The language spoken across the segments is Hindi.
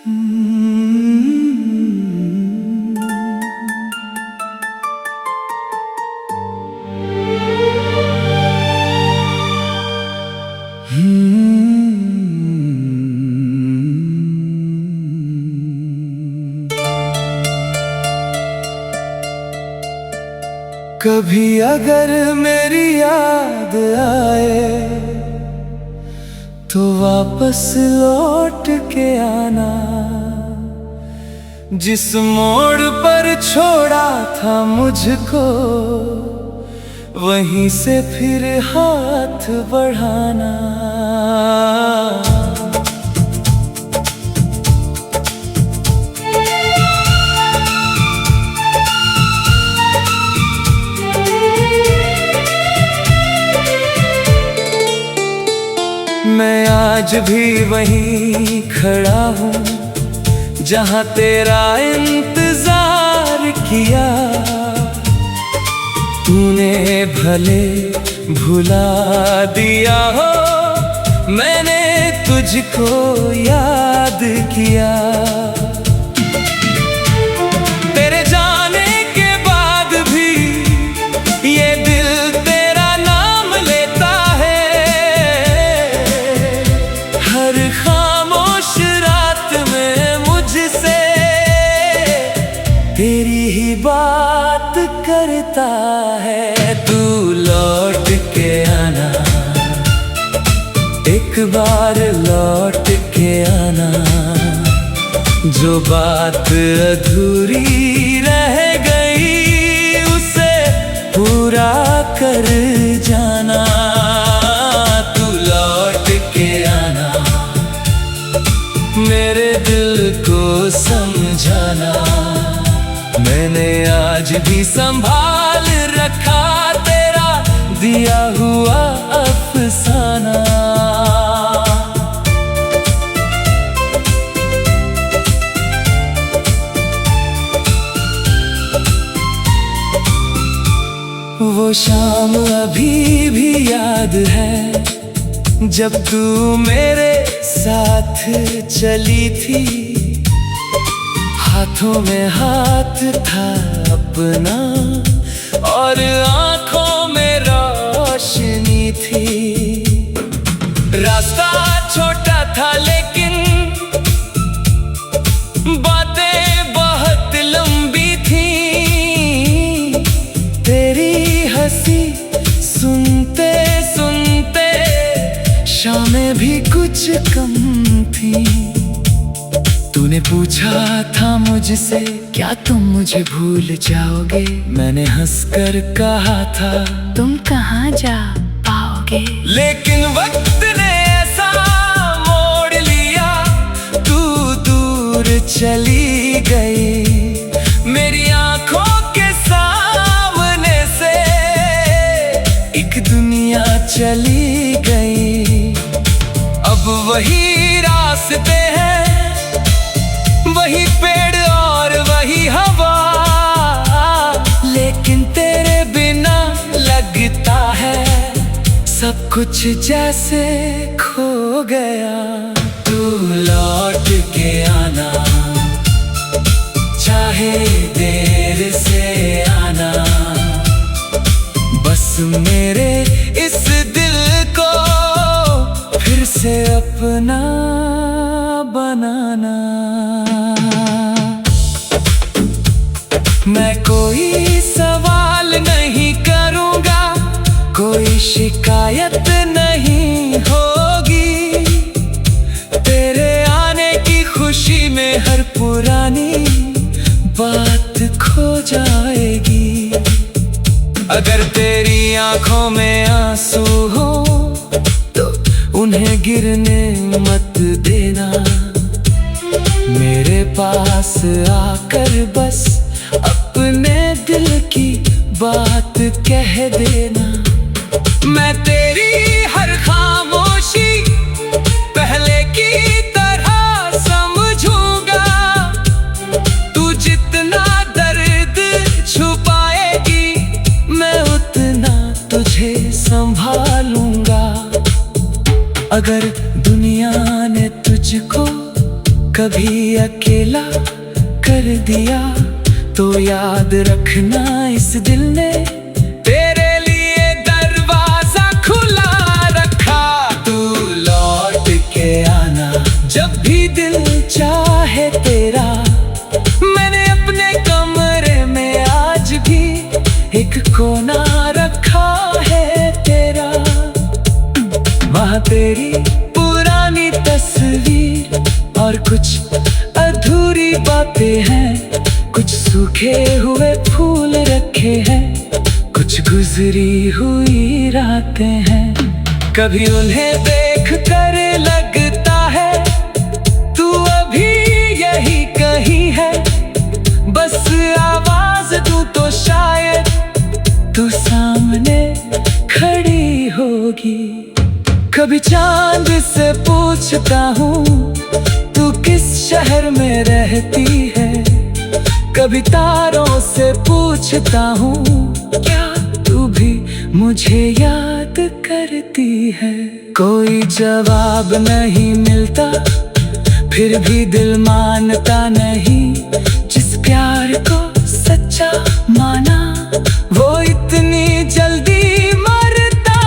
कभी अगर मेरी याद आए तो वापस लौट के आना, जिस मोड़ पर छोड़ा था मुझको वहीं से फिर हाथ बढ़ाना। मैं आज भी वहीं खड़ा हूँ जहाँ तेरा इंतजार किया। तूने भले भुला दिया हो, मैंने तुझको याद किया। तेरे जाने के बाद भी ये दिल तेरा नाम लेता है। हर खामोश रात में मुझसे तेरी ही बात करता है। तू लौट के आना, एक बार लौट के आना। जो बात अधूरी रह गई उसे पूरा कर जाना। तू लौट के आना, मेरे दिल को समझाना। मैंने आज भी संभाल रखा तेरा दिया हुआ अफसाना। वो शाम अभी भी याद है जब तू मेरे साथ चली थी। हाथों में हाथ था अपना और आंखों में रोशनी थी। रास्ता छोटा था लेकिन बातें बहुत लंबी थी। तेरी हंसी सुनते सुनते शामें भी कुछ कम थी। तूने पूछा था मुझसे क्या तुम मुझे भूल जाओगे। मैंने हंसकर कहा था तुम कहाँ जा पाओगे। लेकिन वक्त ने ऐसा मोड़ लिया, तू दूर चली गई। मेरी आंखों के सामने से एक दुनिया चली गई। अब वही रास्ते हैं, वही पेड़ और वही हवा। लेकिन तेरे बिना लगता है सब कुछ जैसे खो गया। तू लौट के आना, चाहे देर से आना। बस मेरे इस दिल को फिर से अपना बनाना। मैं कोई सवाल नहीं करूँगा, कोई शिकायत नहीं होगी। तेरे आने की खुशी में हर पुरानी बात खो जाएगी। अगर तेरी आंखों में आंसू हो तो उन्हें गिरने मत देना। मेरे पास आकर बस अपने दिल की बात कह देना। मैं तेरी हर खामोशी पहले की तरह समझूंगा। तू जितना दर्द छुपाएगी मैं उतना तुझे संभालूंगा। अगर दुनिया ने तुझको कभी अकेला कर दिया तो याद रखना, इस दिल ने तेरे लिए दरवाजा खुला रखा। तू लौट के आना जब भी दिल चाहे तेरा। मैंने अपने कमरे में आज भी एक कोना रखा है तेरा। वहाँ तेरी पुरानी तस्वीर और कुछ अधूरी बातें हैं, कुछ सूखे हुए फूल रखे हैं, कुछ गुजरी हुई रातें हैं। कभी उन्हें देख कर लगता है तू अभी यही कहीं है। बस आवाज दूं तो शायद तू सामने खड़ी होगी। कभी चांद से पूछता हूँ तू किस शहर में रहती है। कभी तारों से पूछता हूँ क्या तू भी मुझे याद करती है। कोई जवाब नहीं मिलता फिर भी दिल मानता नहीं। जिस प्यार को सच्चा माना वो इतनी जल्दी मरता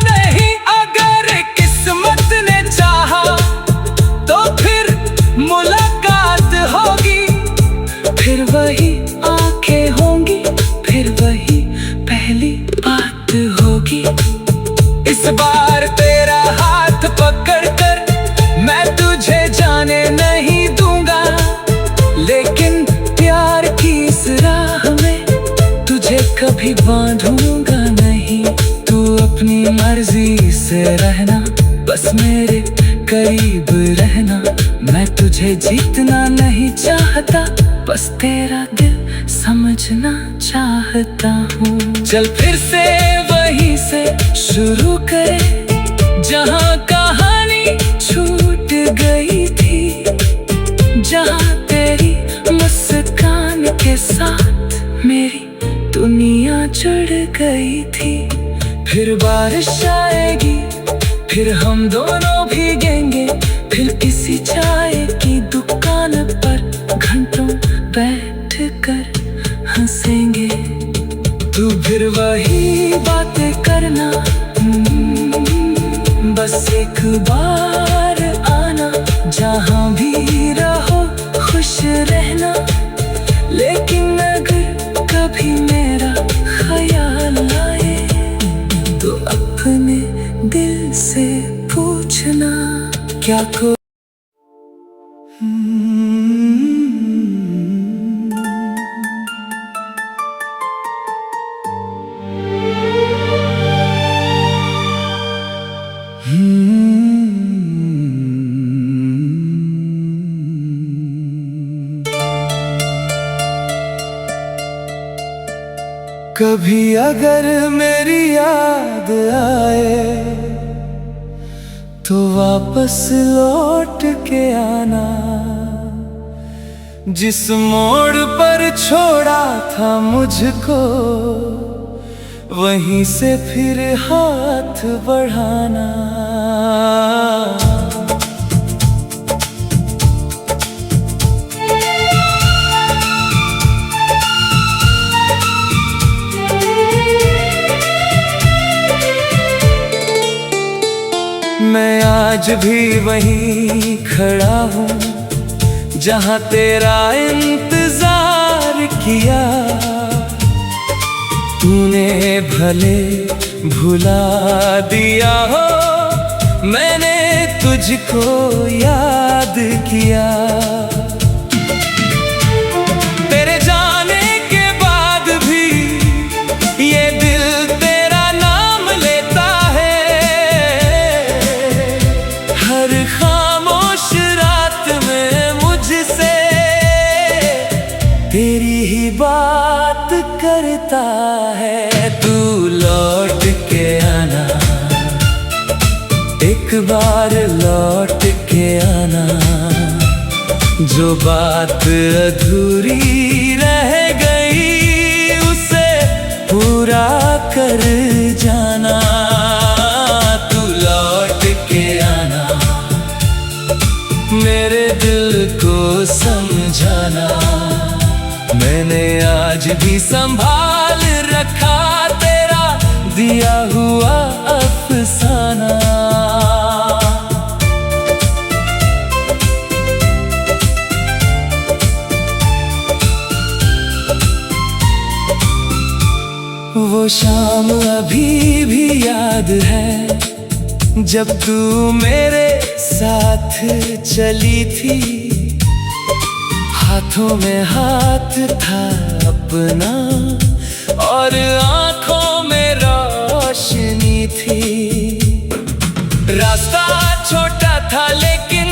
नहीं। अगर किस्मत ने चाहा तो फिर मुलाकात होगी, फिर वही आंखें होंगी, फिर वही पहली बात होगी। इस बार तेरा हाथ पकड़कर मैं तुझे जाने नहीं दूंगा, लेकिन प्यार की इस राह में तुझे कभी बांधूंगा नहीं। तू अपनी मर्जी से रहना, बस मेरे करीब रहना। मैं तुझे जीतना नहीं चाहता, बस तेरा दिल समझना चाहता हूँ। चल फिर से वहीं से शुरू करें जहाँ कहानी छूट गई थी, जहाँ तेरी मुस्कान के साथ मेरी दुनिया जुड़ गई थी। फिर बारिश आएगी, फिर हम दोनों भीगेंगे, फिर किसी चाय की दुकान पर घंटों बैठ कर हंसेंगे। तू फिर वही बातें करना, बस एक बार आना। जहाँ भी रहो खुश रहना, लेकिन अगर कभी मेरा ख्याल आए तो अपने दिल से पूछना क्या को। कभी अगर मेरी याद आए तो वापस लौट के आना। जिस मोड़ पर छोड़ा था मुझको वहीं से फिर हाथ बढ़ाना। मैं आज भी वहीं खड़ा हूँ जहाँ तेरा इंतजार किया। तूने भले भुला दिया हो, मैंने तुझको याद किया। तेरे जाने के बाद भी ये दिल तेरा नाम लेता है। हर खामोश रात में मुझसे तेरी ही बात करता है। तू लौट के आना, एक बार लौट के आना। जो बात अधूरी रह गई उसे पूरा कर जाना। तू लौट के आना, मेरे दिल को समझाना, मैंने आज भी संभाल रखा तेरा दिया हुआ अफसाना। वो शाम अभी भी याद है जब तू मेरे साथ चली थी, हाथों में हाथ था अपना और आंखों में रोशनी थी। रास्ता छोटा था लेकिन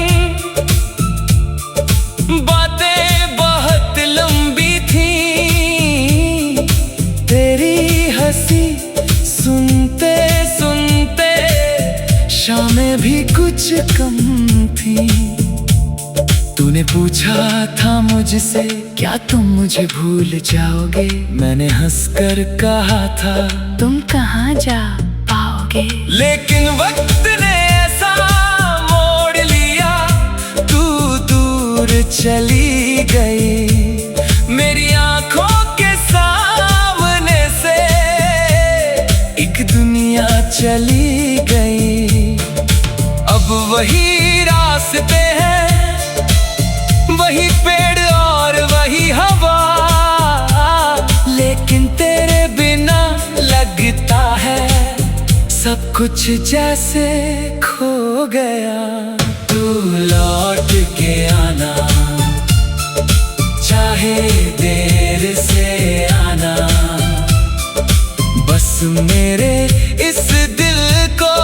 बातें बहुत लंबी थी। तेरी हंसी सुनते सुनते शामें भी कुछ कम थी। तूने पूछा था मुझसे क्या तुम मुझे भूल जाओगे, मैंने हंसकर कहा था तुम कहाँ जा पाओगे। लेकिन वक्त ने ऐसा मोड़ लिया, तू दूर चली गई। मेरी आंखों के सामने से एक दुनिया चली गई। अब वही रास्ते हैं, वही पेड़ और वही हवा, लेकिन तेरे बिना लगता है सब कुछ जैसे खो गया। तू लौट के आना, चाहे देर से आना, बस मेरे इस दिल को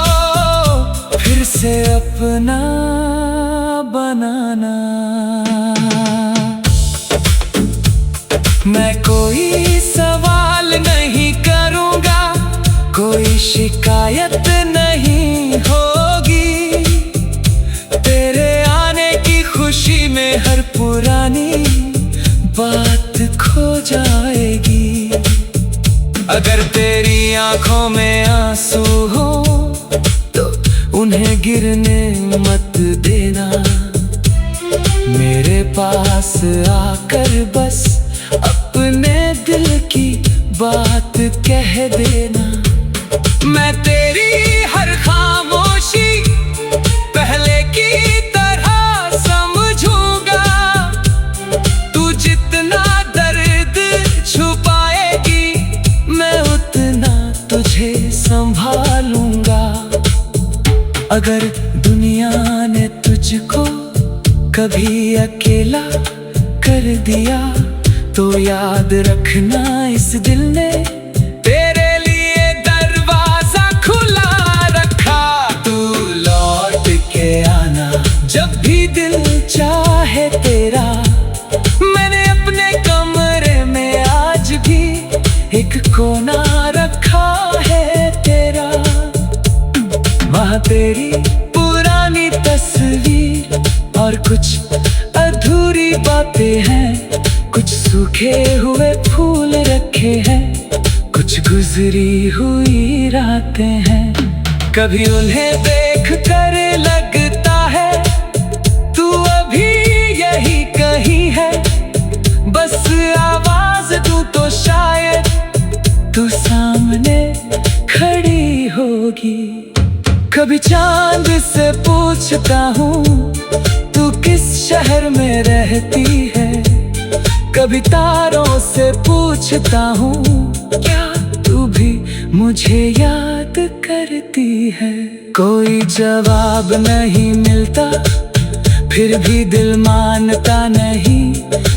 फिर से अपना बनाना। मैं कोई सवाल नहीं करूँगा, कोई शिकायत नहीं होगी। तेरे आने की खुशी में हर पुरानी बात खो जाएगी। अगर तेरी आंखों में आंसू हो तो उन्हें गिरने मत देना। मेरे पास आकर बस अपने दिल की बात कह देना। मैं तेरी हर खामोशी पहले की तरह समझूंगा। तू जितना दर्द छुपाएगी मैं उतना तुझे संभालूंगा। अगर दुनिया ने तुझको कभी अकेला कर दिया तो याद रखना इस दिल ने तेरे लिए दरवाजा खुला रखा। तू लौट के आना जब भी दिल चाहे तेरा। मैंने अपने कमरे में आज भी एक कोना रखा है तेरा। वहाँ तेरी पुरानी तस्वीर और कुछ अधूरी बातें हैं, कुछ सूखे हुए फूल रखे हैं, कुछ गुजरी हुई रातें हैं। कभी उन्हें देख कर लगता है तू अभी यही कहीं है। बस आवाज दूं तो शायद तू सामने खड़ी होगी। कभी चांद से पूछता हूँ तू किस शहर में रहती है। कभी तारों से पूछता हूँ क्या तू भी मुझे याद करती है। कोई जवाब नहीं मिलता फिर भी दिल मानता नहीं।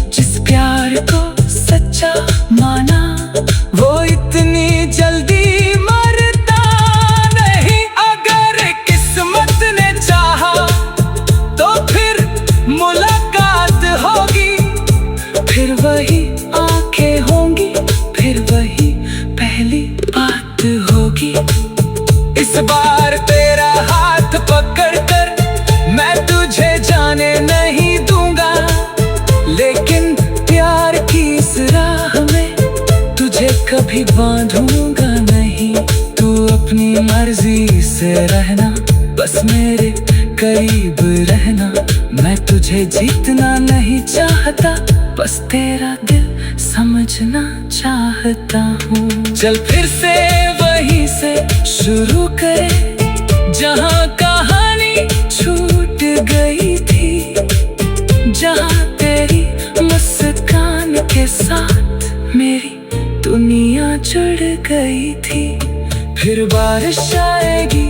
जिस प्यार को सच्चा माना वो इतनी जल्दी मरता नहीं। अगर किस्मत ने चाहा तो फिर मुलाकात होगी। फिर वही आंखें होंगी, फिर वही पहली बात होगी। इस बार तेरा हाथ पकड़कर मैं तुझे जाने नहीं दूंगा। लेकिन प्यार की इस राह में तुझे कभी बांधूंगा नहीं। तू अपनी मर्जी से रहना, बस मेरे करीब रहना। मैं तुझे तुझे जीतना नहीं चाहता, बस तेरा दिल समझना चाहता हूँ। चल फिर से वहीं से शुरू करें जहाँ कहानी छूट गई थी, जहाँ तेरी मुस्कान के साथ मेरी दुनिया जुड़ गई थी। फिर बारिश आएगी,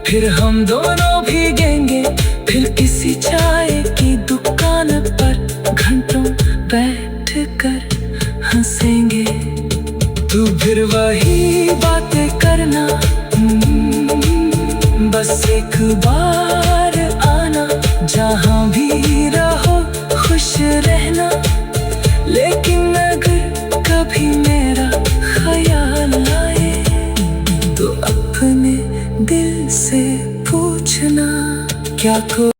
फिर हम दोनों भीगेंगे, फिर किसी चाय की दुकान पर घंटों बैठ कर हंसेंगे। तू फिर वही बातें करना, बस एक बार आना, जहाँ भी रहो खुश रहना। लेकिन अगर कभी मेरा ख्याल आए तो अपने दिल से पूछना क्या को।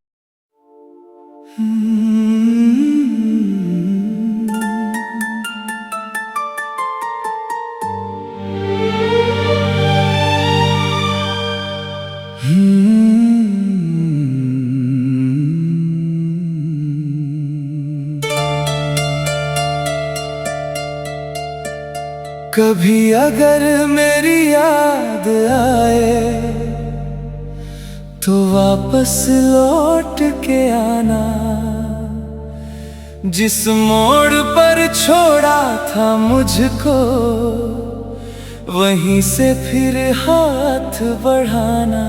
कभी अगर मेरी याद आए तो वापस लौट के आना, जिस मोड़ पर छोड़ा था मुझको वहीं से फिर हाथ बढ़ाना।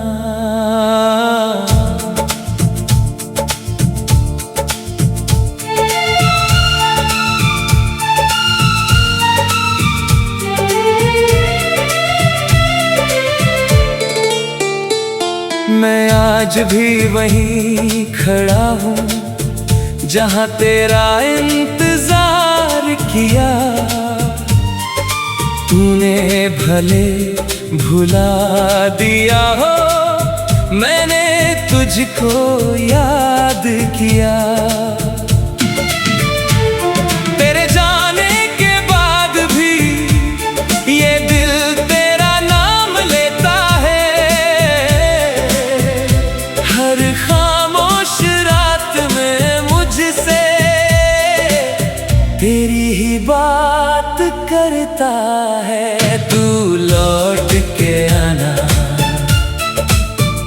मैं आज भी वहीं खड़ा हूँ जहाँ तेरा इंतजार किया। तूने भले भुला दिया हो, मैंने तुझको याद किया। तेरे जाने के बाद भी ये दिल तेरा नाम लेता है। हर खामोश रात में मुझसे तेरी ही बात करता है। तू लौट के आना,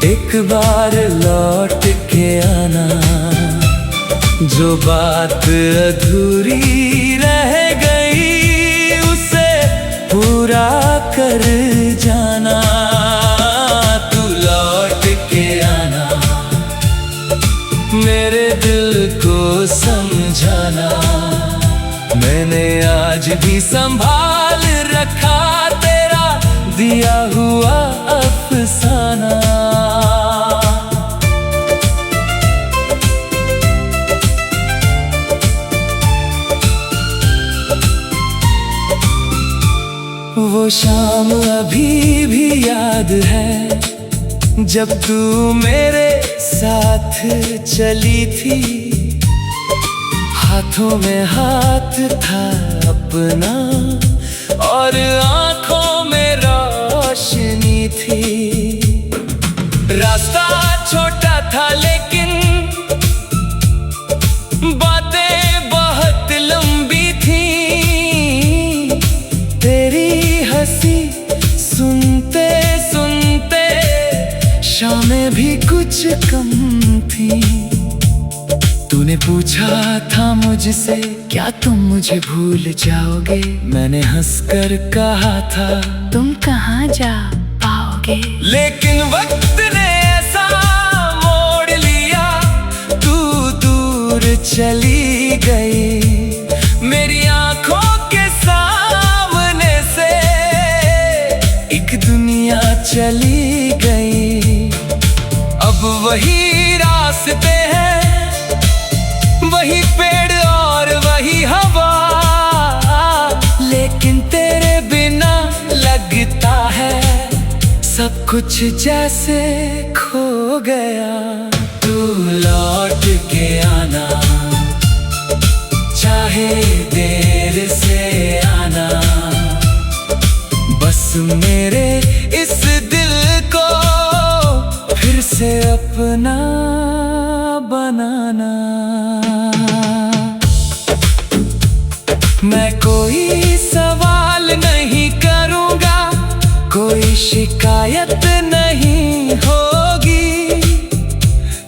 एक बार लौट के आना, जो बात अधूरी रह गई उसे पूरा कर जाना। तू लौट के आना, मेरे दिल को समझाना। मैंने आज भी संभाल रखा तेरा दिया हुआ अफसाना। वो शाम अभी भी याद है जब तू मेरे साथ चली थी। हाथों में हाथ था अपना और आंखों में रोशनी थी। रास्ता छोटा था लेकिन बातें बहुत लंबी थी। तेरी हंसी सुनते सुनते शामें भी कुछ कम थी। तूने पूछा था मुझसे क्या तुम मुझे भूल जाओगे। मैंने हंसकर कहा था तुम कहाँ जा पाओगे। लेकिन वक्त ने ऐसा मोड़ लिया, तू दूर चली गई। मेरी आंखों के सामने से एक दुनिया चली गई। अब वही रास्ते हैं, वही पेड़ और वही हवा, लेकिन तेरे बिना लगता है सब कुछ जैसे खो गया। तू लौट के आना, चाहे देर से आना, बस मेरे इस दिल को फिर से अपना बनाना। मैं कोई सवाल नहीं करूँगा, कोई शिकायत नहीं होगी।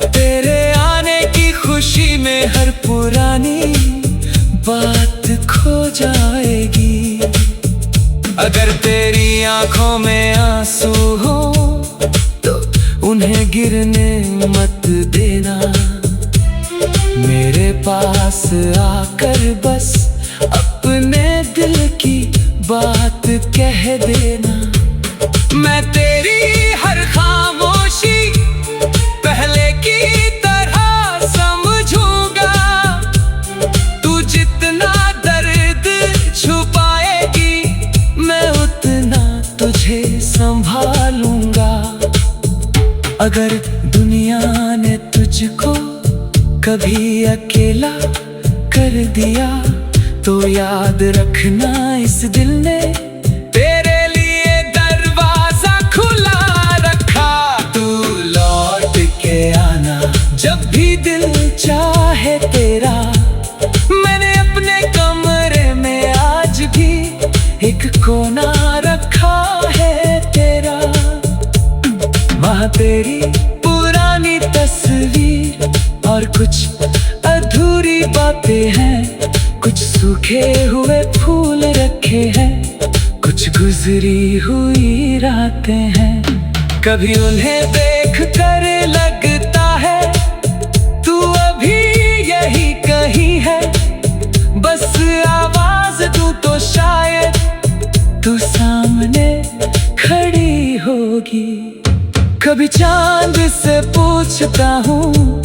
तेरे आने की खुशी में हर पुरानी बात खो जाएगी। अगर तेरी आंखों में आंसू हो तो उन्हें गिरने मत देना। मेरे पास आकर बस अपने दिल की बात कह देना। मैं तेरी हर खामोशी पहले की तरह समझूंगा। तू जितना दर्द छुपाएगी मैं उतना तुझे संभालूंगा। अगर दुनिया ने तुझको कभी अकेला कर दिया तो याद रखना इस दिल ने तेरे लिए दरवाजा खुला रखा। तू लौट के आना जब भी दिल चाहे तेरा। मैंने अपने कमरे में आज भी एक कोना रखा है तेरा। वहाँ तेरी पुरानी तस्वीर और कुछ अधूरी बातें हैं। कुछ सूखे हुए फूल रखे हैं, कुछ गुजरी हुई रातें हैं। कभी उन्हें देख कर लगता है तू अभी यही कहीं है। बस आवाज दूं तो शायद तू सामने खड़ी होगी। कभी चांद से पूछता हूँ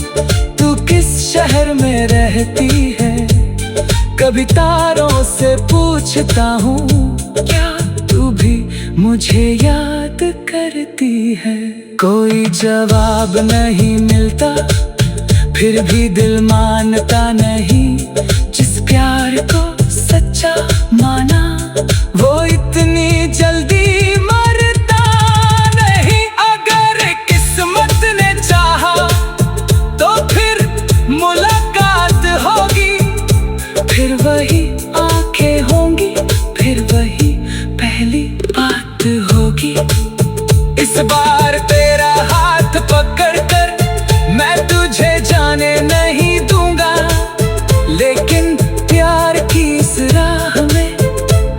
तू किस शहर में रहती है। कभी तारों से पूछता हूँ क्या तू भी मुझे याद करती है। कोई जवाब नहीं मिलता फिर भी दिल मानता नहीं। जिस प्यार को सच्चा माना वो इतनी जल्दी मरता नहीं। अगर किस्मत ने चाहा तो फिर मुलाकात होगी। फिर वही आंखें होंगी, फिर वही पहली बात होगी। इस बार तेरा हाथ पकड़कर मैं तुझे जाने नहीं दूंगा। लेकिन प्यार की इस राह में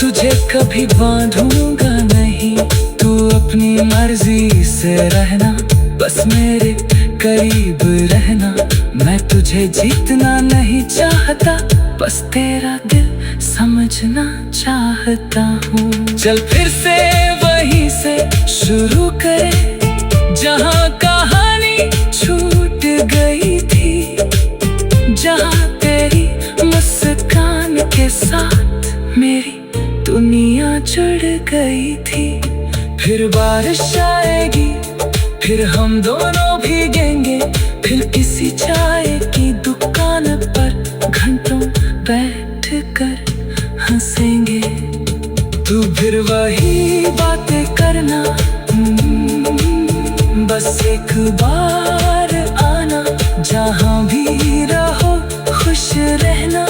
तुझे कभी बांधूंगा नहीं। तू अपनी मर्जी से रहना, बस मेरे करीब रहना। मैं तुझे जीतना नहीं चाहता, बस तेरा दिल समझना चाहता हूँ। चल फिर से वहीं से शुरू करें जहाँ कहानी छूट गई थी। जहाँ तेरी मुस्कान के साथ मेरी दुनिया जुड़ गई थी। फिर बारिश आएगी, फिर हम दोनों भीगेंगे। फिर किसी चाय की दुकान पर घंटों बैठ कर हंसेंगे। तू फिर वही बातें करना, बस एक बार आना। जहाँ भी रहो खुश रहना।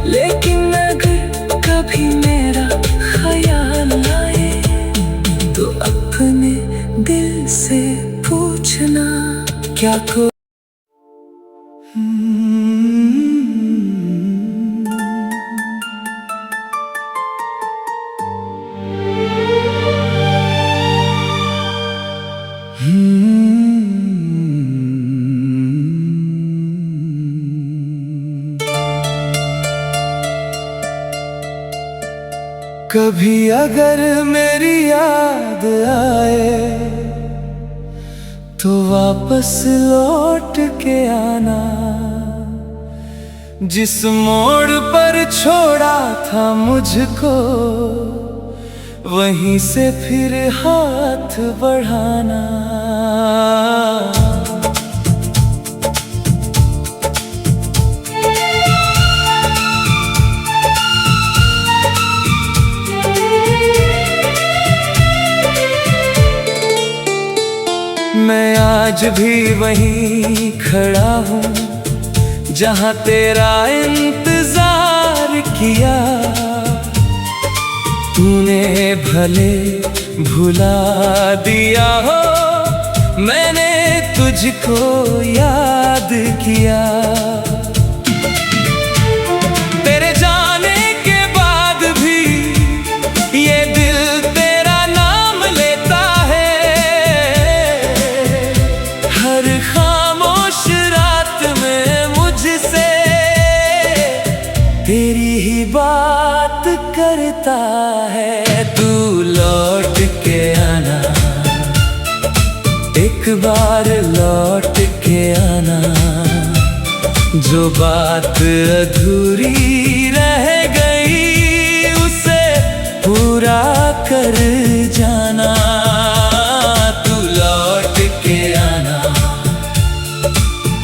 लेकिन अगर कभी मेरा ख्याल आए तो अपने दिल से पूछना क्या को। कभी अगर मेरी याद आए तो वापस लौट के आना। जिस मोड़ पर छोड़ा था मुझको वहीं से फिर हाथ बढ़ाना। मैं आज भी वहीं खड़ा हूँ जहाँ तेरा इंतजार किया। तूने भले भुला दिया हो, मैंने तुझको याद किया। तेरे जाने के बाद भी ये दिल तेरा नाम लेता है। हर खामोश रात में मुझसे तेरी ही बात करता है। तू लौट के आना, एक बार लौट के आना। जो बात अधूरी रह गई उसे पूरा कर जाना। तू लौट के आना,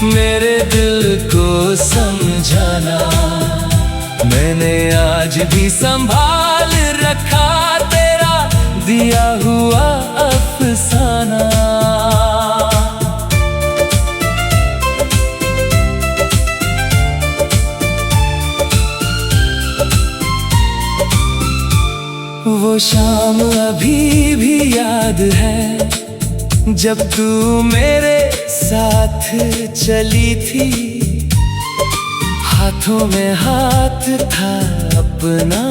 मेरे दिल को समझाना। मैंने आज भी संभाल रखा तेरा दिया हुआ अफसाना। वो शाम अभी भी याद है, जब तू मेरे साथ चली थी। हाथों में हाथ था अपना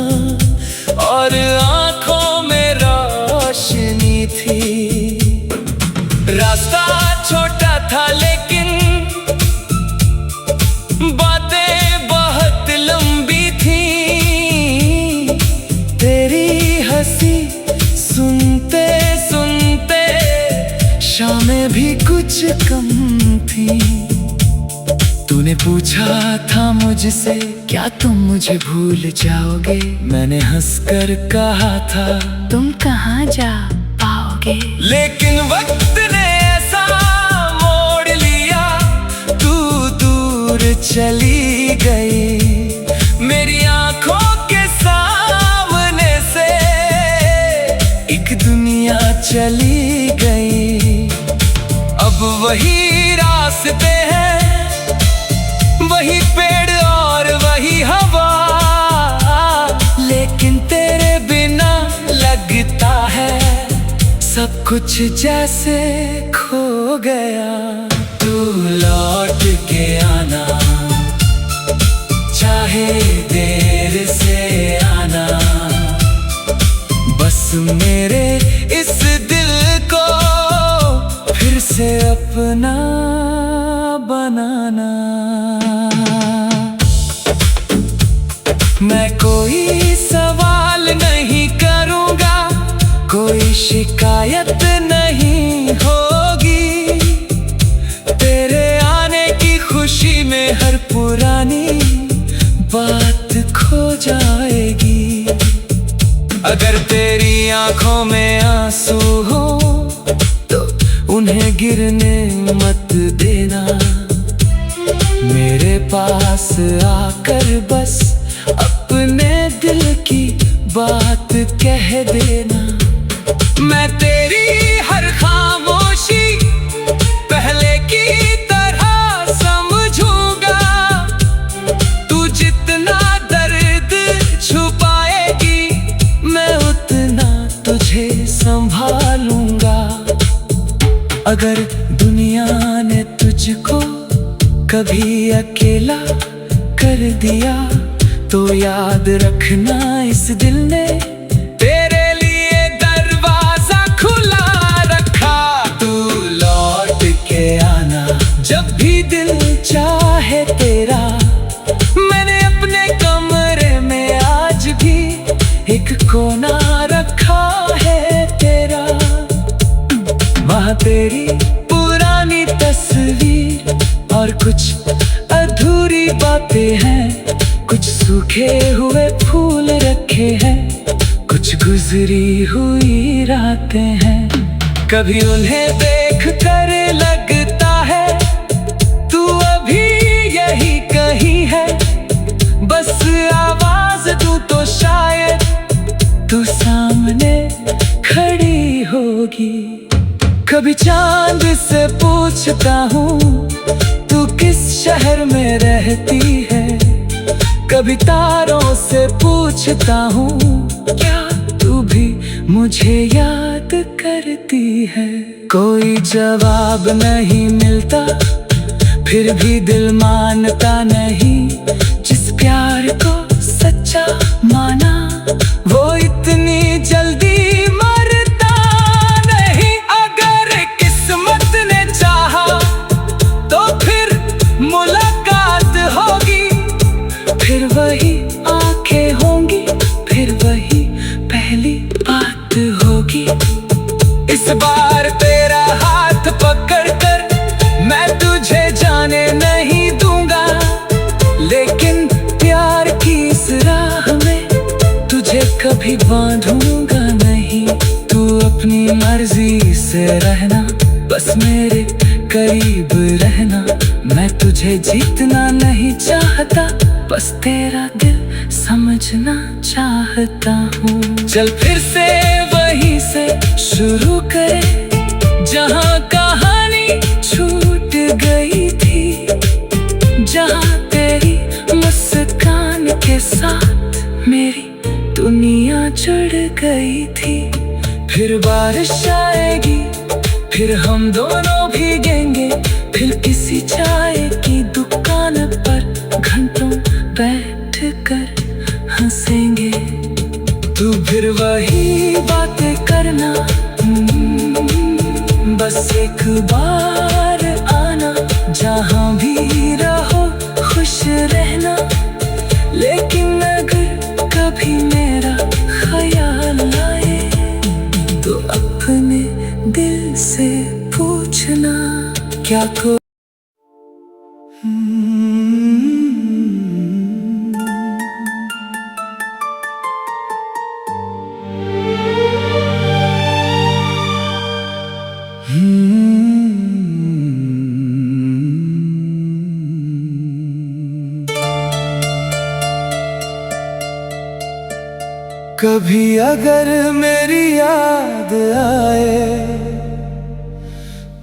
और आंखों में रोशनी थी। रास्ता छोटा था लेकिन बातें बहुत लंबी थी। तेरी हंसी सुनते सुनते शामें भी कुछ कम थी। तूने पूछा था मुझसे, क्या तुम मुझे भूल जाओगे? मैंने हंसकर कहा था, तुम कहाँ जा पाओगे? लेकिन वक्त ने ऐसा मोड़ लिया, तू दूर चली गई। मेरी आंखों के सामने से एक दुनिया चली गई। अब वही रास्ते हैं, वही पेड़ और वही हवा, लेकिन तेरे बिना लगता है सब कुछ जैसे खो गया। तू लौट के आना, चाहे देर से आना। बस मेरे इस दिल को फिर से अपना बनाना। मैं कोई सवाल नहीं करूँगा, कोई शिकायत नहीं होगी। तेरे आने की खुशी में हर पुरानी बात खो जाएगी। अगर तेरी आंखों में आंसू हो तो उन्हें गिरने मत देना। मेरे पास आकर बस अपने दिल की बात कह देना। मैं तेरी हर खामोशी पहले की तरह समझूंगा। तू जितना दर्द छुपाएगी, मैं उतना तुझे संभालूंगा। अगर दुनिया ने तुझको कभी अकेला कर दिया तो याद रखना, इस दिल ने तेरे लिए दरवाजा खुला रखा। तू लौट के आना, जब भी दिल चाहे तेरा। मैंने अपने कमरे में आज भी एक कोना रखा है तेरा। वहाँ तेरी पुरानी तस्वीर और कुछ अधूरी बातें हैं। कुछ सूखे हुए फूल रखे हैं, कुछ गुजरी हुई रातें हैं। कभी उन्हें देख कर लगता है तू अभी यही कहीं है। बस आवाज दूं तो शायद तू सामने खड़ी होगी। कभी चांद से पूछता हूँ तू किस शहर में रहती है। कभी तारों से पूछता हूँ, क्या तू भी मुझे याद करती है? कोई जवाब नहीं मिलता, फिर भी दिल मानता नहीं। जिस प्यार को सच्चा माना, वो इतनी जल्दी मरता नहीं। अगर किस्मत ने चाहा तो फिर मुलाकात होगी, फिर वही आंखें होंगी, फिर वही पहली बात होगी। इस बार तेरा हाथ पकड़कर मैं तुझे जाने नहीं दूंगा, लेकिन प्यार की इस राह में तुझे कभी बांधूंगा नहीं। तू अपनी मर्जी से रहना, बस मेरे करीब रहना। मैं तुझे जीतना नहीं चाहता, बस तेरा दिल समझना चाहता हूँ। चल फिर से वहीं से शुरू करें, जहाँ कहानी छूट गई थी, जहाँ तेरी मुस्कान के साथ मेरी दुनिया जुड़ गई थी। फिर बारिश आएगी, फिर हम दोनों भीगेंगे, फिर किसी चाय की दुकान पर घंटों बैठ कर हंसेंगे। तू फिर वही बातें करना, बस एक बार आना। जहाँ भी रहो खुश रहना, लेकिन अगर कभी मेरा ख्याल आए तो अपने दिल से पूछना, क्या को कभी अगर मेरी याद आए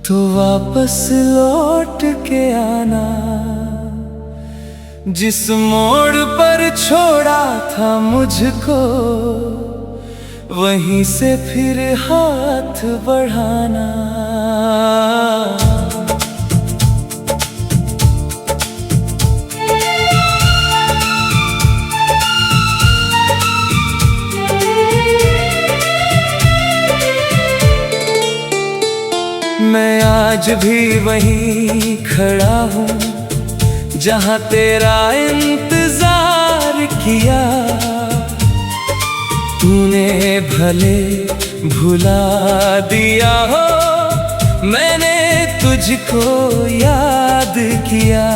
तो वापस लौट के आना। जिस मोड़ पर छोड़ा था मुझको, वहीं से फिर हाथ बढ़ाना। मैं आज भी वहीं खड़ा हूँ, जहाँ तेरा इंतजार किया। तूने भले भुला दिया हो, मैंने तुझको याद किया।